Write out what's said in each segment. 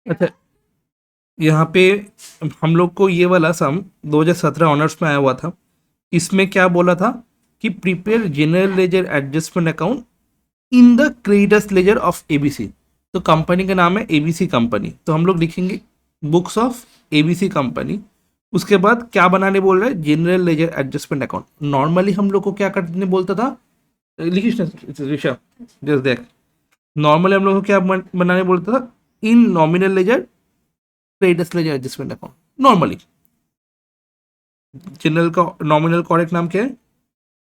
अच्छा, यहाँ पे हम लोग को ये वाला सम 2017 ऑनर्स में आया हुआ था। इसमें क्या बोला था कि prepare general ledger adjustment account in the creditors laser of ABC. तो कंपनी का नाम है एबीसी कंपनी, तो हम लोग लिखेंगे बुक्स ऑफ एबीसी कंपनी। उसके बाद क्या बनाने बोल रहे हैं, general ledger adjustment account. Normally हम लोग को क्या करने बोलता था, लिखिस ऋषा, जस्ट देख, नॉर्मली हम लोग को क्या बनाने बोलता था, in nominal ledger creditors ledger adjustment account. Normally general का नॉमिनल करेक्ट नाम क्या है,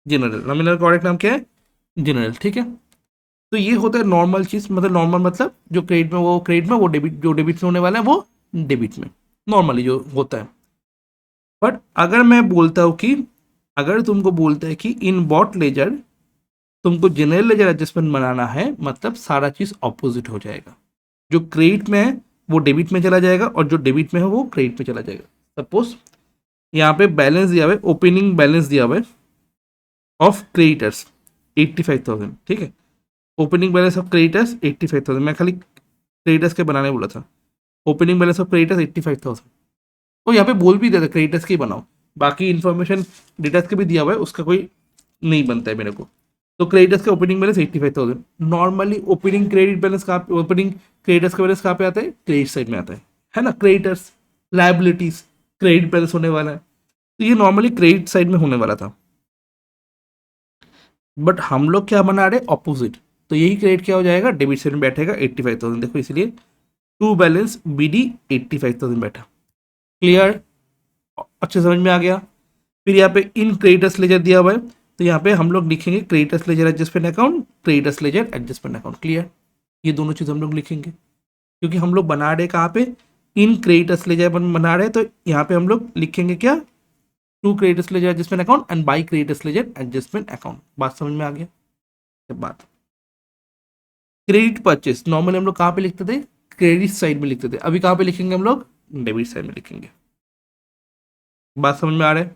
जनरल। नॉमिनल करेक्ट नाम क्या है, जनरल, ठीक है। तो ये होता है नॉर्मल चीज, मतलब नॉर्मल मतलब जो क्रेडिट में वो क्रेडिट में, वो डेबिट जो डेबिट में होने वाला है वो डेबिट में, नॉर्मली जो होता है। बट अगर मैं बोलता हूँ कि अगर तुमको बोलता है कि इन बॉट लेजर तुमको जनरल लेजर एडजस्टमेंट बनाना है, मतलब सारा चीज ऑपोजिट हो जाएगा। जो क्रेडिट में है वो डेबिट में चला जाएगा और जो डेबिट में है वो क्रेडिट में चला जाएगा। सपोज यहाँ पे बैलेंस दिया हुआ है, ओपनिंग बैलेंस दिया हुआ है ऑफ क्रेडिटर्स 85,000, ठीक है। ओपनिंग बैलेंस ऑफ क्रेडिटर्स 85,000, मैं खाली क्रेडिटर्स के बनाने बोला था। ओपनिंग बैलेंस ऑफ क्रेडिटर्स 85,000, तो यहाँ पे बोल भी देता क्रेडिटर्स के ही बनाओ, बाकी इन्फॉर्मेशन डेटर्स के भी दिया हुआ है, उसका कोई नहीं बनता है मेरे को। तो क्रेडिटर्स का opening balance 85,000। Normally opening credit balance का ओपनिंग क्रेडिटर्स का बैलेंस कहाँ पे आता है, क्रेडिट साइड में आता है ना। क्रेडिटर्स लाइबिलिटीज क्रेडिट बैलेंस होने वाला है, तो ये नॉर्मली क्रेडिट साइड में होने वाला था। बट हम लोग क्या बना रहे, ऑपोजिट। तो यही क्रेडिट क्या हो जाएगा, डेबिट साइड में बैठेगा 85,000। देखो इसलिए टू बैलेंस बी डी 85,000 बैठा। क्लियर, अच्छे समझ में आ गया। फिर यहाँ पे इन क्रेडिटर्स लेजर दिया हुआ है, तो यहाँ पे हम लोग लिखेंगे creditors ledger adjustment account, creditors ledger adjustment account. Clear, ये दोनों चीज हम लोग लिखेंगे क्योंकि हम लोग बना रहे कहाँ पे, इन क्रेडिटर्स लेजर बना रहे हैं, तो यहाँ पे हम लोग लिखेंगे क्या, to creditors ledger adjustment account and by creditors ledger adjustment account. बात समझ में आ गया। बात क्रेडिट परचेस नॉर्मली हम लोग कहाँ पे लिखते थे, क्रेडिट साइड में लिखते थे, अभी कहाँ पे लिखेंगे हम लोग, डेबिट साइड में लिखेंगे। बात समझ में आ रहा है,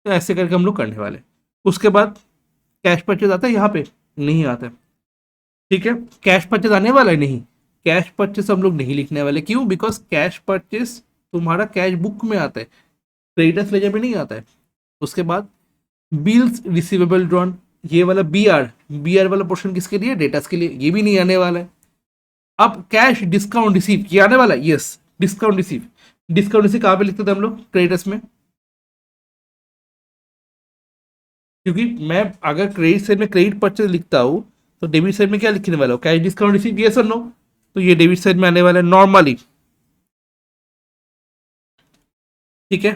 तो ऐसे करके हम लोग करने वाले। उसके बाद कैश परचेज आता है यहाँ पे, नहीं आता है, ठीक है। कैश परचेज आने वाला है, नहीं। कैश परचेज हम लोग नहीं लिखने वाले, क्यों, बिकॉज कैश परचेज तुम्हारा कैश बुक में आता है, क्रेडिटर्स लेजर में नहीं आता है। उसके बाद बिल्स रिसीवेबल ड्रॉन, ये वाला बी आर वाला पोर्शन किसके लिए, डेटास के लिए, ये भी नहीं आने वाला है। अब कैश डिस्काउंट रिसीव, ये आने वाला है, yes. Discount receive, discount receive कहाँ पे लिखते थे हम लोग, क्रेडिटर्स में। क्योंकि मैं अगर क्रेडिट साइड में क्रेडिट परचेज लिखता हूँ, तो डेबिट साइड में क्या लिखने वाला हूँ, कैश डिस्काउंट रिसीव, यस और नो। तो ये डेबिट साइड में आने वाला है नॉर्मली, ठीक है।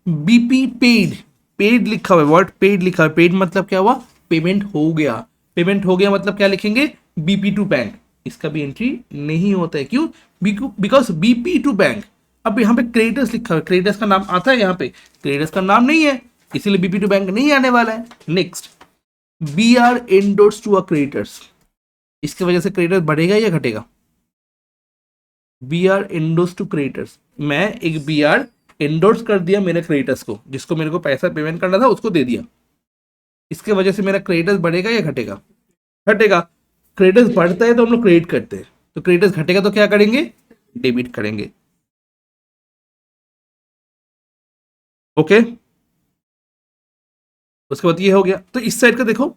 बीपी पेड, पेड लिखा हुआ है, वर्ड पेड लिखा हुआ है, पेड मतलब क्या हुआ, पेमेंट हो गया। पेमेंट हो गया मतलब क्या लिखेंगे, बीपी टू बैंक। इसका भी एंट्री नहीं होता है, क्यों, बिकॉज बीपी टू बैंक। अब यहाँ पे क्रेडिटर्स लिखा हुआ है, क्रेडिटर्स का नाम आता है यहाँ पे, क्रेडिटर्स का नाम नहीं है, इसीलिए बीपी टू बैंक नहीं आने वाला है। Next, B R endorse to a creditors, इसकी वजह से क्रेडिटर्स बढ़ेगा या घटेगा, B R endorse to creditors. मैं एक बी आर एंडोर्स कर दिया मेरे क्रेडिटर्स को, जिसको मेरे को पैसा पेमेंट करना था उसको दे दिया, इसके वजह से मेरा क्रेडिटर्स बढ़ेगा या घटेगा, घटेगा। क्रेडिटर्स बढ़ता है तो हम लोग क्रेडिट करते हैं, तो क्रेडिटर्स घटेगा तो क्या करेंगे, डेबिट करेंगे। ओके, उसके बाद ये हो गया। तो इस साइड का देखो,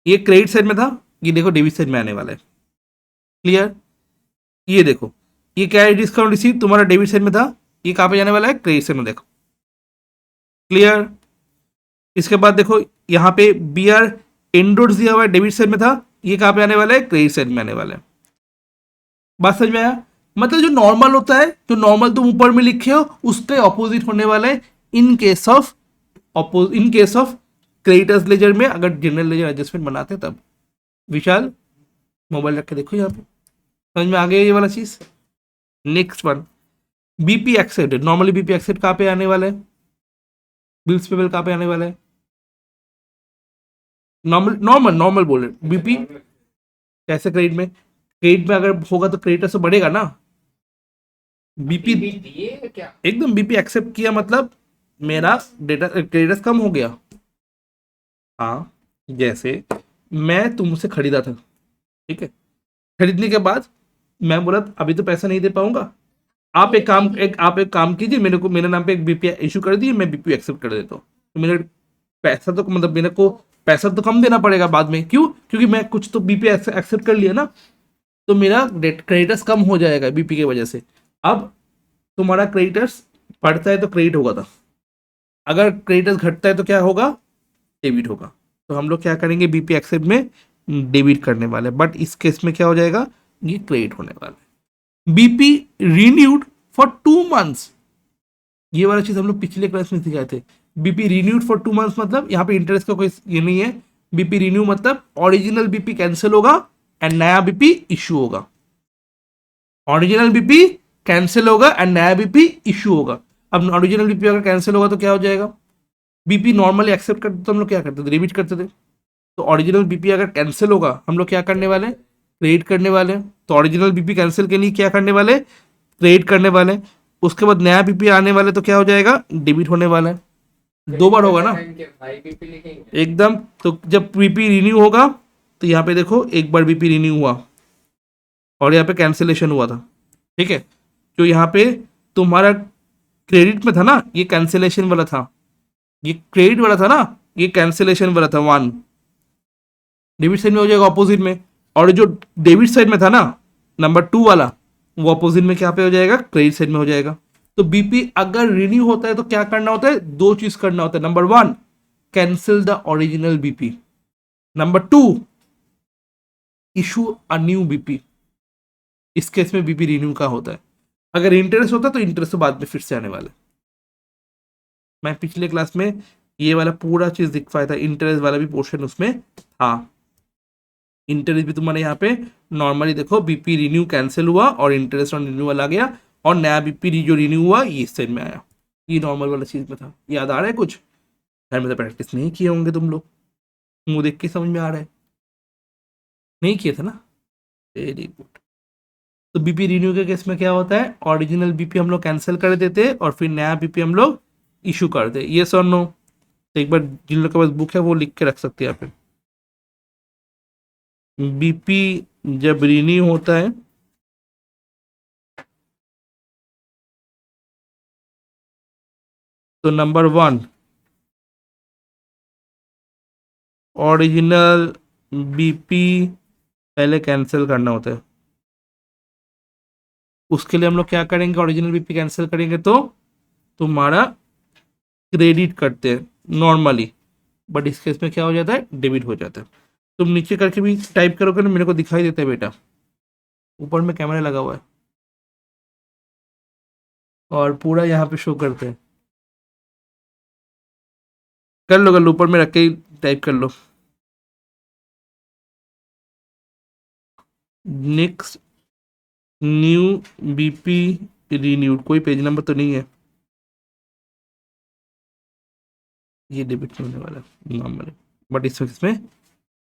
ये क्रेडिट साइड में था, ये देखो डेबिट साइड में आने वाला है। क्लियर, ये देखो, ये क्या है, डिस्काउंट रिसीव तुम्हारा डेबिट साइड में था, ये कहाँ पे जाने वाला है, क्रेडिट साइड में, देखो। क्लियर, इसके बाद देखो यहाँ पे बी आर एंडोर्स दिया हुआ है, डेबिट साइड में था, ये कहाँ पे आने वाला है, क्रेडिट साइड में आने वाला है। बात समझ में आया, मतलब जो नॉर्मल होता है, जो नॉर्मल तुम ऊपर में लिखे हो उसके ऑपोजिट होने वाला है in case of in case of creditors ledger में, अगर जनरल लेजर एडजस्टमेंट बनाते तब। विशाल, मोबाइल रख के देखो यहाँ पे, समझ में आ गया ये वाला चीज। Next one, BP accepted. Normally BP accept कहाँ पे आने वाला है, बिल्स पेबल कहाँ पे आने वाला है, नॉर्मल नॉर्मल नॉर्मल बोल रहे बीपी कैसे, क्रेडिट में, क्रेडिट में अगर होगा तो क्रेडिटर से बढ़ेगा ना, बीपी दिए क्या? एकदम बीपी एक्सेप्ट किया मतलब मेरा डेटा क्रेडिटर्स कम हो गया। हाँ, जैसे मैं तुमसे खरीदा था, ठीक है, खरीदने के बाद मैं बोला अभी तो पैसा नहीं दे पाऊंगा, आप एक काम कीजिए, मेरे को मेरे नाम पे एक बीपी इशू कर दिए, मैं बीपी एक्सेप्ट कर देता हूँ, तो मेरे पैसा तो मतलब मेरे को पैसा तो कम देना पड़ेगा बाद में, क्यों? क्योंकि मैं कुछ तो बीपी एक्सेप्ट कर लिया ना, तो मेरा क्रेडिटर्स कम हो जाएगा बीपी की वजह से। अब तुम्हारा क्रेडिटर्स बढ़ता है तो क्रेडिट होगा था, अगर क्रेडिटर्स घटता है तो क्या होगा? डेबिट होगा। तो हम लोग क्या करेंगे, बीपी एक्सेप्ट में डेबिट करने वाले, बट इस केस में क्या हो जाएगा, ये क्रेडिट होने वाला है। बीपी रिन्यूड फॉर 2 मंथ्स, ये वाला चीज हम लोग पिछले क्लास में सिखाए थे। बीपी रिन्यूड फॉर 2 मंथ्स मतलब यहाँ पे इंटरेस्ट का कोई ये नहीं है। बीपी रिन्यू मतलब ओरिजिनल बीपी कैंसिल होगा एंड नया बीपी इशू होगा। ओरिजिनल बीपी कैंसिल होगा एंड नया बीपी इशू होगा। अब ओरिजिनल बीपी अगर कैंसिल होगा तो क्या हो जाएगा? बीपी नॉर्मली एक्सेप्ट करते तो हम लोग क्या करते थे, डेबिट करते थे। तो ओरिजिनल बीपी अगर कैंसिल होगा हम लोग क्या करने वाले, क्रेडिट करने वाले। तो ओरिजिनल बीपी कैंसिल के लिए क्या करने वाले, क्रेडिट करने वाले। उसके बाद नया बीपी आने वाले तो क्या हो जाएगा, डेबिट होने वाला है। 2 बार होगा ना एकदम। तो जब बीपी रिन्यू होगा तो यहाँ पे देखो एक बार बीपी रिन्यू हुआ और यहाँ पे कैंसिलेशन हुआ था, ठीक है। जो यहाँ पे तुम्हारा क्रेडिट में था ना, ये कैंसिलेशन वाला था, ये क्रेडिट वाला था ना, ये कैंसिलेशन वाला था 1। डेबिट साइड में हो जाएगा ऑपोजिट में, और जो डेबिट साइड में था ना नंबर 2 वाला, वो ऑपोजिट में क्या पे हो जाएगा, क्रेडिट साइड में हो जाएगा। तो बीपी अगर रिन्यू होता है तो क्या करना होता है, 2 चीज करना होता है। Number 1, cancel the original BP. Number 2, issue a new BP. इस केस में बीपी रिन्यू का होता है। अगर इंटरेस्ट होता है तो इंटरेस्ट तो बाद में फिर से आने वाला है। मैं पिछले क्लास में ये वाला पूरा चीज दिखवाया था, इंटरेस्ट वाला भी पोर्शन उसमें था। इंटरेस्ट भी तुम्हारे यहाँ पे नॉर्मली देखो, बीपी रिन्यू कैंसिल हुआ और इंटरेस्ट ऑन रिन्यूअल आ गया, और नया बीपी जो रिन्यू हुआ ये इस साइड में आया। ये नॉर्मल वाला चीज में था। याद आ रहा है कुछ? घर में तो प्रैक्टिस नहीं किए होंगे तुम लोग, मुंह देख के समझ में आ रहा है, नहीं किए थे ना? Very good. तो बीपी रिन्यू के केस में क्या होता है, ओरिजिनल बीपी हम लोग कैंसिल कर देते और फिर नया बीपी हम लोग इशू कर दे। ये और नो? तो एक बार जिन लोग के पास बुक है वो लिख के रख सकते हैं यहाँ पे। बीपी जब रिन्यू होता है तो नंबर 1, ओरिजिनल बीपी पहले कैंसिल करना होता है। उसके लिए हम लोग क्या करेंगे, ओरिजिनल बीपी कैंसिल करेंगे तो तुम्हारा क्रेडिट करते हैं नॉर्मली, बट इस केस में क्या हो जाता है, डेबिट हो जाता है। तुम नीचे करके भी टाइप करोगे ना, मेरे को दिखाई देता है बेटा, ऊपर में कैमरा लगा हुआ है और पूरा यहाँ पे शो करते हैं। कर लो ऊपर में रख के ही टाइप कर लो। नेक्स्ट न्यू बीपी रिन्यूड, कोई पेज नंबर तो नहीं है, ये डेबिट में होने वाला है नॉर्मली, बट इसमें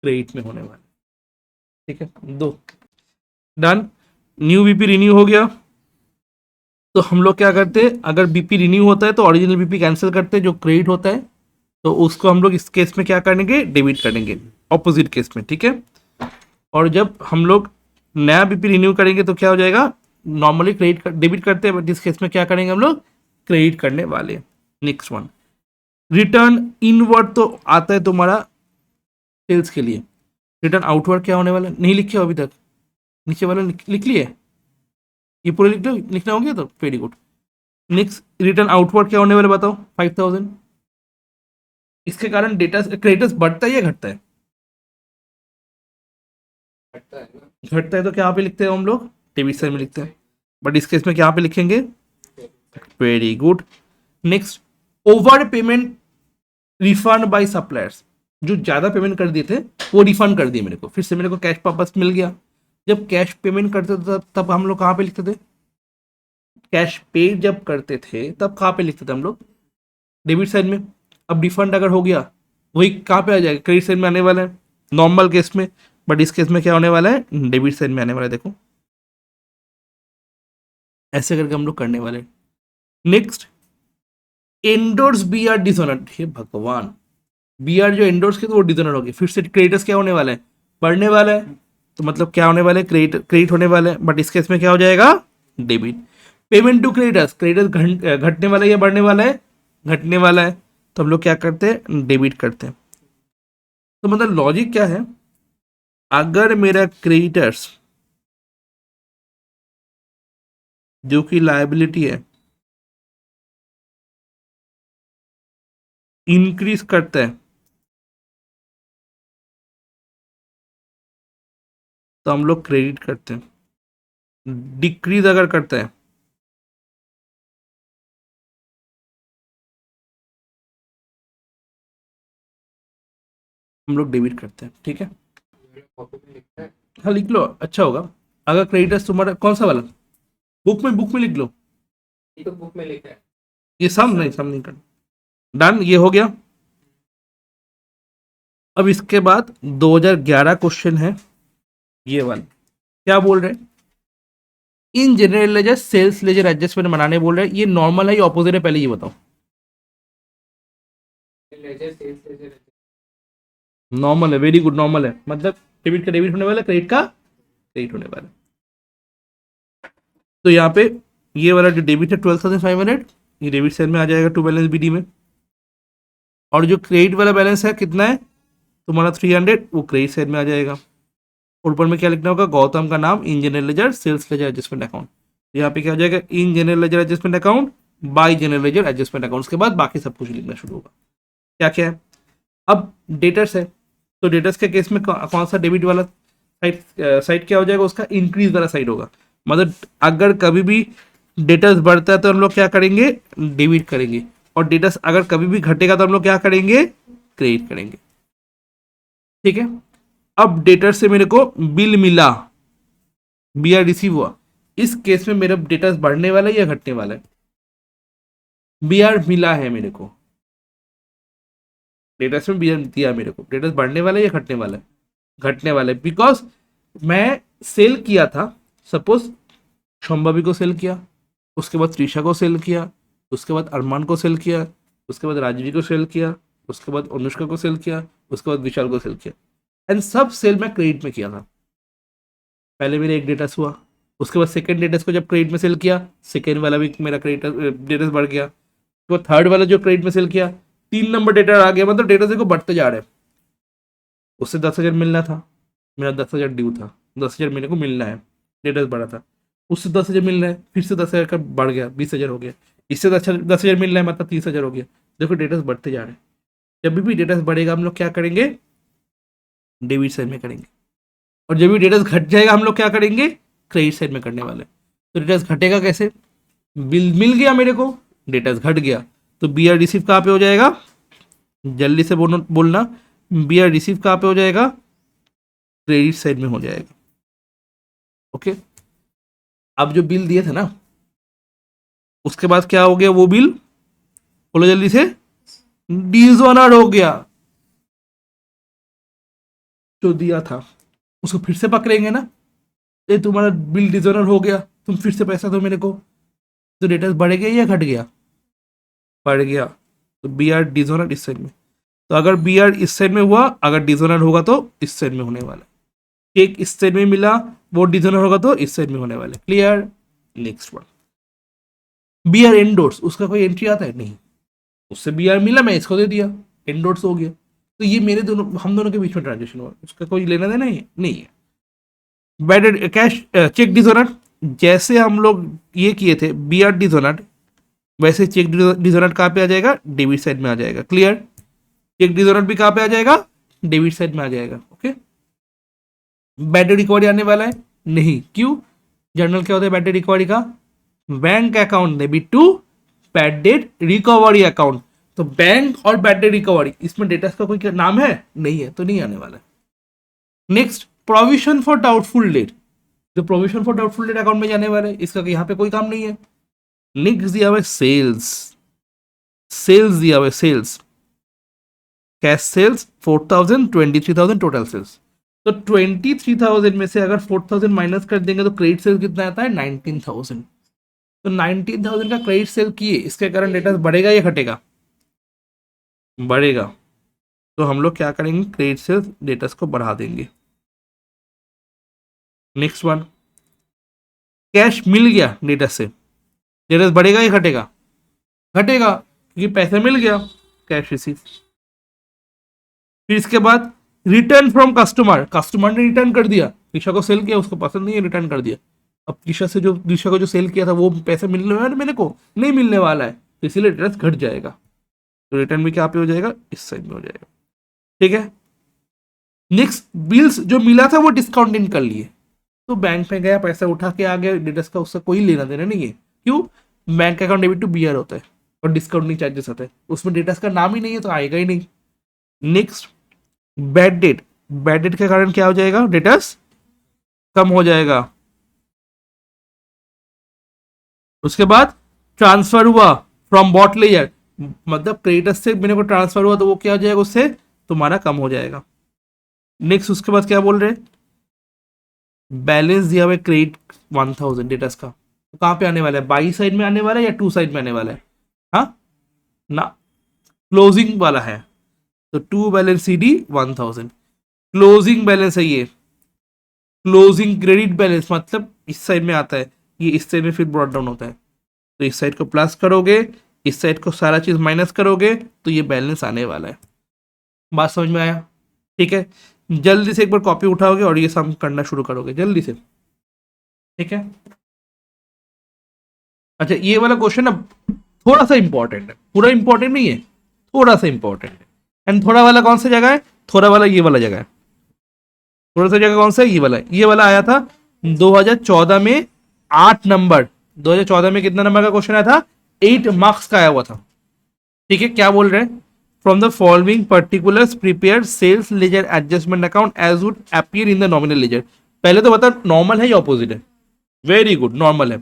क्रेडिट में होने वाला है, ठीक है। 2 डन। न्यू बीपी रिन्यू हो गया। तो हम लोग क्या करते हैं, अगर बीपी रिन्यू होता है तो ओरिजिनल बीपी कैंसिल करते हैं, जो क्रेडिट होता है तो उसको हम लोग इस केस में क्या करेंगे, डेबिट करेंगे, ऑपोजिट केस में, ठीक है। और जब हम लोग नया बीपी रिन्यू करेंगे तो क्या हो जाएगा, नॉर्मली क्रेडिट डेबिट करते हैं, बट इस केस में क्या करेंगे हम लोग, क्रेडिट करने वाले। नेक्स्ट वन, रिटर्न इनवर्ड तो आता है तुम्हारा सेल्स के लिए। रिटर्न आउटवर्ड क्या होने वाला, नहीं लिखे हो अभी तक? नीचे वाला लिख लिए, ये पूरे लिख लो, लिखना हो गया तो very good. Next return outward क्या होने वाला बताओ, 5000। इसके कारण डेटा क्रेडिटर्स बढ़ता है या घटता है? घटता है तो क्या पे लिखते हैं हम लोग, डेबिट साइड में लिखते हैं, बट इस केस में क्या पे लिखेंगे, very good. Next, over payment refund by suppliers. जो ज्यादा पेमेंट कर दिए थे वो रिफंड कर दिए मेरे को, फिर से मेरे को कैश वापस मिल गया। जब कैश पेमेंट करते थे तब हम लोग कहाँ पे लिखते थे, कैश पे जब करते थे तब कहाँ पे लिखते थे हम लोग, डेबिट साइड में। अब रिफंड अगर हो गया वही कहाँ पे आ जाएगा, क्रेडिट साइड में आने वाला है नॉर्मल केस में, बट इस केस में क्या होने वाला है, डेबिट साइड में आने वाला है। देखो ऐसे करके हम लोग करने वाले। Next, endorse B R dishonoured. हे भगवान, बी आर जो एंडोर्स के तो वो डिसऑनर हो गए, फिर से क्रेडिटर्स क्या होने वाला है, बढ़ने वाला है। तो मतलब क्या होने वाले, क्रेडिट क्रेडिट होने वाले हैं, बट इस केस में क्या हो जाएगा, debit. Payment to creditors, creditors घटने वाला है या बढ़ने वाला है, घटने वाला है, तो हम लोग क्या करते हैं, डेबिट करते हैं। तो मतलब लॉजिक क्या है, अगर मेरा क्रेडिटर्स जो कि लायबिलिटी है इंक्रीज करता है, तो हम लोग क्रेडिट करते हैं। डिक्रीज अगर करता है, हम लोग डेबिट करते हैं। ठीक है, हाँ लिख लो, अच्छा होगा। अगर क्रेडिटर्स तुम्हारा कौन सा वाला, बुक में लिख लो। ये तो बुक में लिखा है। ये सम नहीं करना। डन, ये हो गया। अब इसके बाद 2011 क्वेश्चन है, ये वाला क्या बोल रहे हैं, in general ledger sales ledger adjustment बनाने बोल रहे हैं। ये नॉर्मल है या ऑपोजिट है, पहले ये बताओ। Ledger sales ledger. नॉर्मल है, वेरी गुड, नॉर्मल है, मतलब डेबिट का डेबिट होने वाला है, क्रेडिट का क्रेडिट होने वाला है। तो यहाँ पे ये वाला जो डेबिट है 12,500, ये डेबिट साइड में आ जाएगा टू बैलेंस बीडी में। और जो क्रेडिट वाला बैलेंस है कितना है तुम्हारा 300, वो क्रेडिट साइड में आ जाएगा। और ऊपर में क्या लिखना होगा, गौतम का नाम in general ledger sales ledger adjustment account. यहाँ पे क्या हो जाएगा, in general ledger adjustment account by general ledger adjustment account, उसके बाद बाकी सब कुछ लिखना शुरू होगा। क्या क्या है, अब डेटर्स है, तो डेटर्स के केस में कौन सा डेबिट वाला साइड साइड क्या हो जाएगा, उसका इंक्रीज वाला साइड होगा। मतलब अगर कभी भी डेटर्स बढ़ता है तो हम लोग क्या करेंगे, डेबिट करेंगे, और डेटर्स अगर कभी भी घटेगा तो हम लोग क्या करेंगे, क्रेडिट करेंगे। ठीक है, अब डेटर से मेरे को बिल मिला, बी आर रिसीव हुआ, इस केस में मेरा डेटर्स बढ़ने वाला है या घटने वाला है, बी आर मिला है मेरे को, डेटर्स में बी आर दिया मेरे को, डेटर्स बढ़ने वाला है या घटने वाला है, घटने वाला है, बिकॉज मैं सेल किया था, सपोज शंभवी को सेल किया, उसके बाद त्रिशा को सेल किया, उसके बाद अरमान को सेल किया, उसके बाद राजवी को सेल किया, उसके बाद अनुष्का को सेल किया, उसके बाद विशाल को सेल किया, एंड सब सेल मैं क्रेडिट में किया था। पहले मेरे एक डेटास हुआ, उसके बाद सेकंड डेटास को जब क्रेडिट में सेल किया, सेकंड वाला भी मेरा क्रेडिट डेटास बढ़ गया, तो थर्ड वाला जो क्रेडिट में सेल किया, 3 नंबर डेटा आ गया, मतलब डेटा देखो बढ़ते जा रहे हैं। उससे 10,000 मिलना था, मेरा 10,000 ड्यू था, 10,000 मेरे को मिलना है, डेटास बढ़ा था, उससे 10,000 मिल रहा है, फिर से 10,000 का बढ़ गया, 20,000 हो गया, इससे 10,000 मिल रहा है, मतलब 30,000 हो गया। देखो डेटास बढ़ते जा रहे हैं, जब भी डेटास बढ़ेगा हम लोग क्या करेंगे, डेबिट साइड में करेंगे, और जब भी डेटास घट जाएगा हम लोग क्या करेंगे, क्रेडिट साइड में करने वाले। तो डेटास घटेगा कैसे, बिल मिल गया मेरे को, डेटास घट गया, तो बी आर रिसीव कहाँ पे हो जाएगा, जल्दी से बोलना, बी आर रिसीव कहाँ पे हो जाएगा, क्रेडिट साइड में हो जाएगा। ओके, अब जो बिल दिए थे ना, उसके बाद क्या हो गया, वो बिल बोलो जल्दी से, डिसऑनर हो गया, जो दिया था उसको फिर से पकड़ेंगे ना, ये तुम्हारा बिल डिसऑनर हो गया, तुम फिर से पैसा दो मेरे को, तो डेटा बढ़ गया या घट गया, बढ़ गया, तो बी आर डिसऑनर इस साइड में, तो अगर बी आर इस साइड में हुआ, अगर डिसऑनर होगा तो इस साइड में होने वाला है, एक इस साइड में मिला, वो डिसऑनर होगा तो इस साइड में होने वाला है। Clear, next one, B R endorse, उसका कोई एंट्री आता है नहीं, उससे बी आर मिला, मैं इसको दे दिया, एंडोर्स हो गया, तो ये मेरे दोनों, हम दोनों के बीच में ट्रांजेक्शन हुआ, उसका कोई लेना देना नहीं है। बैड कैश चेक डिसऑनर, जैसे हम लोग ये किए थे बी आर डिसऑनर, वैसे चेक डिसऑनर कहाँ पे आ जाएगा, डेबिट साइड में आ जाएगा। क्लियर, चेक डिसऑनर भी कहाँ पे आ जाएगा, डेबिट साइड में आ जाएगा। ओके, बैड रिकवरी आने वाला है नहीं, क्यों, जर्नल क्या होता है बैड रिकवरी का, bank account debit to bad debt recovery account, तो बैंक और बैड डेट रिकवरी, इसमें डेटा का कोई नाम है नहीं है, तो नहीं आने वाला है। Next, provision for doubtful debt, जो provision for doubtful debt account में जाने वाले, इसका यहाँ पे कोई काम नहीं है। नेक्स्ट दिया हुआ है सेल्स, सेल्स दिया हुआ है, sales cash sales 4,000, 23,000 total sales, तो 23,000 में से अगर 4,000 माइनस कर देंगे तो क्रेडिट सेल कितना आता है, 19,000, तो 19,000 का क्रेडिट सेल किए, इसके कारण डेटा बढ़ेगा या घटेगा, बढ़ेगा, तो हम लोग क्या करेंगे, क्रेडिट सेल्स डेटा को बढ़ा देंगे। नेक्स्ट वन, कैश मिल गया डेटा से, डेटा बढ़ेगा या घटेगा? घटेगा, क्योंकि पैसा मिल गया, कैश रिसीव। फिर इसके बाद रिटर्न फ्रॉम कस्टमर, कस्टमर ने रिटर्न कर दिया, ऋषा को सेल किया, उसको पसंद नहीं है, रिटर्न कर दिया। अब ऋषा को जो सेल किया था वो पैसा मिलने वाला है मेरे को, नहीं मिलने वाला है, तो इसीलिए रिटर्न घट जाएगा। तो रिटर्न भी क्या पे हो जाएगा? इस साइड में हो जाएगा। ठीक है। नेक्स्ट, बिल्स जो मिला था वो डिस्काउंटिंग कर लिए, तो बैंक में गया, पैसा उठा के आ गया, डेटर्स का उसका कोई लेना देना नहीं है। क्यों? Bank account debit to BR होता है और डिस्काउंटिंग चार्जेस आता है, उसमें डेटर्स का नाम ही नहीं है तो आएगा ही नहीं। Next, bad debt, bad debt के कारण क्या हो जाएगा? डेटर्स कम हो जाएगा। उसके बाद ट्रांसफर हुआ फ्रॉम बॉट लेयर, मतलब क्रेडिटर्स से मेरे को ट्रांसफर हुआ तो वो क्या हो जाएगा? उससे तुम्हारा कम हो जाएगा। नेक्स्ट, उसके बाद क्या बोल रहे हैं? बैलेंस दिया हुआ है क्रेडिट 1000 डेटर्स का, तो कहाँ पे आने वाला है? बाई साइड में आने वाला है या टू साइड में आने वाला है? हाँ ना, क्लोजिंग वाला है, तो to balance CD 1000, closing balance है ये, क्लोजिंग क्रेडिट बैलेंस मतलब इस साइड में आता है, ये इस साइड में फिर ब्रॉट डाउन होता है, तो इस साइड को प्लस करोगे, इस साइड को सारा चीज माइनस करोगे, तो ये बैलेंस आने वाला है। बात समझ में आया? ठीक है, जल्दी से एक बार कॉपी उठाओगे और ये सम करना शुरू करोगे जल्दी से। ठीक है। अच्छा, ये वाला क्वेश्चन ना थोड़ा सा इंपॉर्टेंट है, पूरा इंपॉर्टेंट नहीं है, थोड़ा सा इंपॉर्टेंट है। एंड थोड़ा वाला कौन सा जगह है? थोड़ा वाला ये वाला जगह है। थोड़ा सा जगह कौन सा है? ये वाला आया था 2014 में 8 नंबर, 2014 में कितना नंबर का क्वेश्चन आया था? 8 मार्क्स का आया हुआ था। ठीक है, क्या बोल रहे हैं? From the following particulars prepare sales ledger adjustment account as would appear in the nominal ledger. पहले तो बता, नॉर्मल है या ऑपोजिट है? वेरी गुड, नॉर्मल है।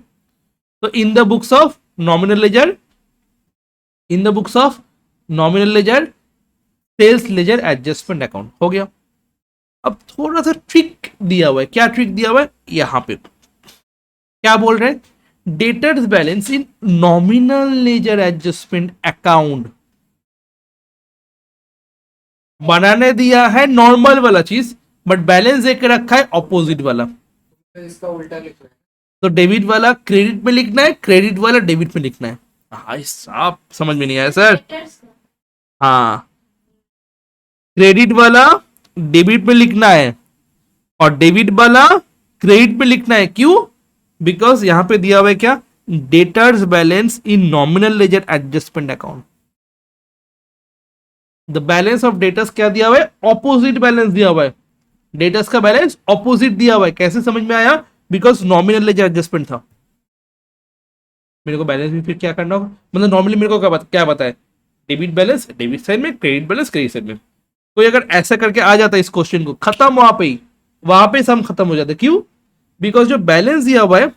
तो in the books of nominal ledger, in the books of nominal ledger sales ledger adjustment account हो गया। अब थोड़ा सा ट्रिक दिया हुआ है, क्या ट्रिक दिया हुआ है? यहां पे क्या बोल रहे हैं? Debtors balance in nominal ledger adjustment account, बनाने दिया है नॉर्मल वाला चीज, बट बैलेंस देके रखा है ऑपोजिट वाला, तो इसका उल्टा लिख रहा है। तो डेबिट वाला क्रेडिट में लिखना है, क्रेडिट वाला डेबिट में लिखना है। हाँ, साहब समझ में नहीं आया सर? हाँ, क्रेडिट वाला डेबिट में लिखना है और डेबिट वाला क्रेडिट में लिखना है। क्यों? बिकॉज यहां पे दिया हुआ है क्या? Debtors balance in nominal ledger adjustment account. The balance of debtors क्या दिया हुआ है? ऑपोजिट बैलेंस दिया हुआ है, डेटर्स का बैलेंस ऑपोजिट दिया हुआ है। कैसे समझ में आया? बिकॉज नॉमिनल लेजर एडजस्टमेंट था। मेरे को बैलेंस भी फिर क्या करना होगा? मतलब नॉर्मली मेरे को क्या पता है? डेबिट बैलेंस डेबिट साइड में, क्रेडिट बैलेंस क्रेडिट साइड में। कोई अगर ऐसा करके आ जाता है इस क्वेश्चन को, खत्म वहां पे ही, वहां पे सम खत्म हो जाता है। क्यों? बिकॉज जो बैलेंस दिया हुआ है,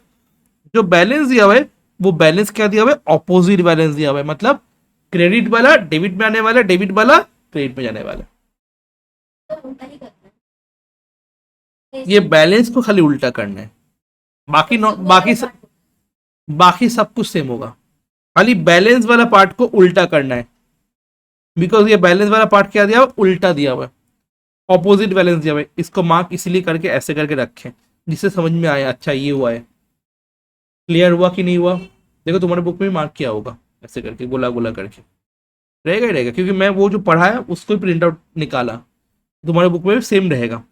जो बैलेंस दिया हुआ है, वो बैलेंस क्या दिया हुआ है? ऑपोजिट बैलेंस दिया हुआ है, मतलब क्रेडिट वाला डेबिट में आने वाला, डेबिट वाला क्रेडिट में जाने वाला। ये बैलेंस को खाली उल्टा करना है, बाकी सब कुछ सेम होगा, खाली बैलेंस वाला पार्ट को उल्टा करना है। बिकॉज ये बैलेंस वाला पार्ट क्या दिया हुआ? उल्टा दिया हुआ है, ऑपोजिट बैलेंस दिया हुआ है। इसको मार्क इसलिए करके ऐसे करके रखें जिससे समझ में आए, अच्छा ये हुआ है। क्लियर हुआ कि नहीं हुआ? देखो तुम्हारे बुक में मार्क किया होगा, ऐसे करके गोला गोला करके रहेगा ही रहेगा, क्योंकि मैं वो जो पढ़ा है उसको ही प्रिंट आउट निकाला, तुम्हारे बुक में भी सेम रहेगा।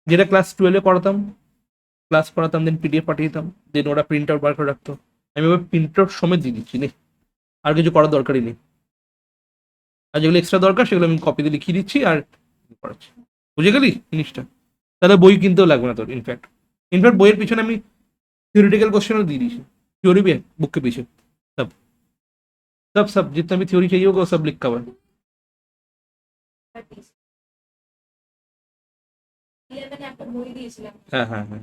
যেটা ক্লাস 12 পড়াতাম, ক্লাস পড়াতাম, দেন পিডিএফ পাঠিয়ে দেন ওরা প্রিন্ট আউট বার করে রাখতো, আমি ওই প্রিন্ট আউট সমেত দিয়ে দিচ্ছি, নেই আর কিছু করার দরকারই নেই। আর যেগুলো এক্সট্রা দরকার সেগুলো আমি কপিতে লিখিয়ে দিচ্ছি আর পড়াচ্ছি। বুঝে গেলি জিনিসটা? তাহলে বই কিনতেও লাগবে না তোর। ইনফ্যাক্ট বইয়ের পিছনে আমি থিওরিटिकल क्वेश्चन দিয়ে দিয়েছি, थ्योरी भी है बुक के पीछे, सब सब सब जितना भी थ्योरी चाहिए होगा वो सब लिखा हुआ है। हाँ हाँ हाँ,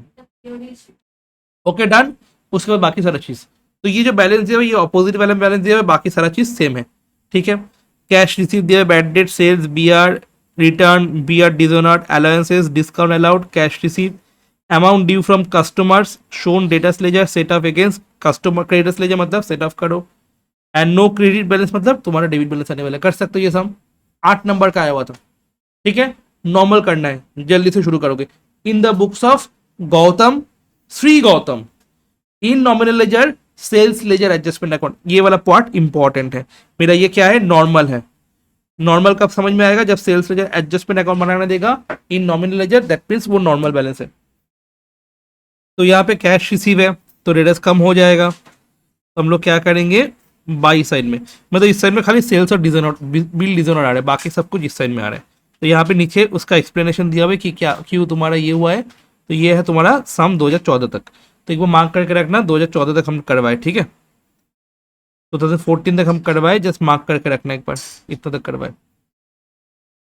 ओके डन। उसके बाद बाकी सारा चीज, तो ये जो बैलेंस दिया हुआ, ये ऑपोजिट वाला बैलेंस दिया हुआ है, बाकी सारा चीज सेम है। ठीक है, कैश रिसीव दिया है, bad debt, sales, BR return, BR dishonoured, allowances, discount allowed, cash receive, amount due from customers shown debtors ledger, set off against customer creditors ledger, मतलब सेट ऑफ करो, एंड नो क्रेडिट बैलेंस मतलब तुम्हारा debit balance आने वाला। कर सकते हो ये सम, 8 नंबर का आया हुआ था। ठीक है, नॉर्मल करना है, जल्दी से शुरू करोगे। In the books of Gautam, Shri Gautam. In nominal ledger, sales ledger, adjustment account, ये वाला पार्ट इंपॉर्टेंट है। मेरा ये क्या है, नॉर्मल है। नॉर्मल कब समझ में आएगा, जब सेल्स लेजर एडजस्टमेंट अकाउंट बनाने देगा in nominal ledger, that means वो नॉर्मल बैलेंस है। तो यहाँ पे कैश रिसीव है तो रेडस कम हो जाएगा। तो हम लोग क्या करेंगे, बाई साइड में, मतलब इस साइड में खाली सेल्स और डिजाइन और बिल डिजाइन आ रहा है, बाकी सब कुछ इस साइड में आ रहा है। तो यहाँ पे नीचे उसका एक्सप्लेनेशन दिया हुआ है कि क्या क्यों तुम्हारा ये हुआ है। तो ये है तुम्हारा सम 2014 तक। तो एक बार मार्क करके रखना, 2014 तक हम करवाए, ठीक है। 2014 तक हम करवाए, जस्ट मार्क करके रखना एक बार, इतना तक करवाए।